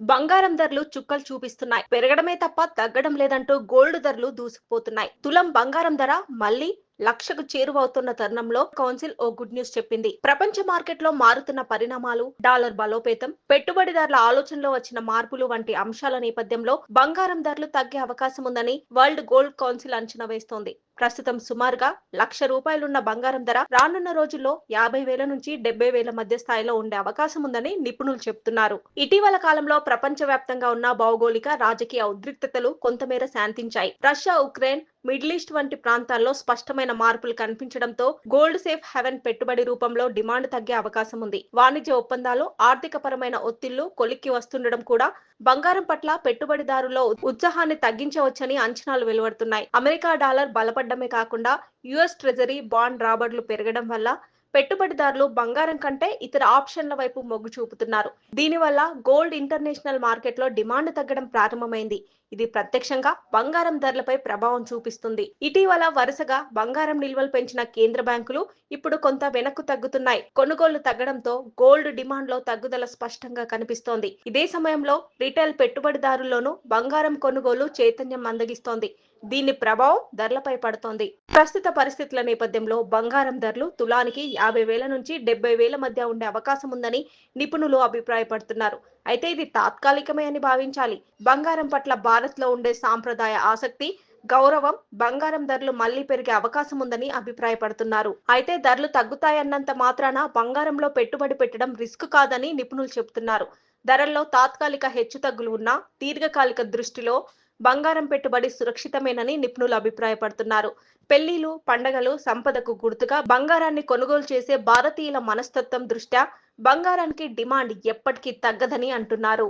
బంగారం ధరలు చుక్కలు చూపిస్తున్నాయి. పెరగడమే తప్ప తగ్గడం లేదంటూ గోల్డ్ ధరలు దూసుకుపోతున్నాయి. తులం బంగారం ధర మళ్ళీ లక్షకు చేరువవుతున్న తరుణంలో కౌన్సిల్ ఓ గుడ్ న్యూస్ చెప్పింది. ప్రపంచ మార్కెట్లో మారుతున్న పరిణామాలు, డాలర్ బలోపేతం, పెట్టుబడిదారుల ఆలోచనలో వచ్చిన మార్పులు వంటి అంశాల నేపథ్యంలో బంగారం ధరలు తగ్గే అవకాశం ఉందని వరల్డ్ గోల్డ్ కౌన్సిల్ అంచనా వేస్తోంది. ప్రస్తుతం సుమారుగా ₹1,00,000 బంగారం ధర రానున్న రోజుల్లో 50,000 నుంచి 70,000 మధ్య స్థాయిలో ఉండే అవకాశం ఉందని నిపుణులు చెబుతున్నారు. ఇటీవల కాలంలో ప్రపంచవ్యాప్తంగా ఉన్న భౌగోళిక, రాజకీయ ఉద్రిక్తతలు కొంతమేర శాంతించాయి. రష్యా, ఉక్రెయిన్, మిడిల్ ఈస్ట్ వంటి ప్రాంతాల్లో స్పష్టమైన మార్పులు కనిపించడంతో గోల్డ్ సేఫ్ హెవెన్ పెట్టుబడి రూపంలో డిమాండ్ తగ్గే అవకాశం ఉంది. వాణిజ్య ఒప్పందాలు, ఆర్థిక పరమైన ఒత్తిళ్లు కొలిక్కి వస్తుండడం కూడా బంగారం పట్ల పెట్టుబడిదారుల్లో ఉత్సాహాన్ని తగ్గించవచ్చని అంచనాలు వెలువడుతున్నాయి. అమెరికా డాలర్ బలపడ్డమే కాకుండా యుఎస్ ట్రెజరీ బాండ్ రాబడులు పెరగడం వల్ల పెట్టుబడిదారులు బంగారం కంటే ఇతర ఆప్షన్ల వైపు మొగ్గు చూపుతున్నారు. దీనివల్ల గోల్డ్ ఇంటర్నేషనల్ మార్కెట్లో డిమాండ్ తగ్గడం ప్రారంభమైంది. ఇది ప్రత్యక్షంగా బంగారం ధరలపై ప్రభావం చూపిస్తుంది. ఇటీవల వరుసగా బంగారం నిల్వలు పెంచిన కేంద్ర బ్యాంకులు ఇప్పుడు కొంత వెనక్కు తగ్గుతున్నాయి. కొనుగోళ్లు తగ్గడంతో గోల్డ్ డిమాండ్ లో తగ్గుదల స్పష్టంగా కనిపిస్తోంది. ఇదే సమయంలో రిటైల్ పెట్టుబడిదారుల్లోనూ బంగారం కొనుగోలు చైతన్యం మందగిస్తోంది. దీని ప్రభావం ధరలపై పడుతోంది. ప్రస్తుత పరిస్థితుల నేపథ్యంలో బంగారం ధరలు తులానికి 50,000 నుంచి 70,000 మధ్య ఉండే అవకాశం ఉందని నిపుణులు అభిప్రాయపడుతున్నారు. అయితే ఇది తాత్కాలికమే అని భావించాలి. బంగారం పట్ల భారత్లో ఉండే సాంప్రదాయ ఆసక్తి, గౌరవం బంగారం ధరలు మళ్లీ పెరిగే అవకాశం ఉందని అభిప్రాయపడుతున్నారు. అయితే ధరలు తగ్గుతాయన్నంత మాత్రాన బంగారంలో పెట్టుబడి పెట్టడం రిస్క్ కాదని నిపుణులు చెబుతున్నారు. ధరల్లో తాత్కాలిక హెచ్చుతగ్గులు ఉన్నా దీర్ఘకాలిక దృష్టిలో బంగారం పెట్టుబడి సురక్షితమేనని నిపుణులు అభిప్రాయపడుతున్నారు. పెళ్లిలు, పండగలు, సంపదకు గుర్తుగా బంగారాన్ని కొనుగోలు చేసే భారతీయుల మనస్తత్వం దృష్ట్యా బంగారానికి డిమాండ్ ఎప్పటికీ తగ్గదని అంటున్నారు.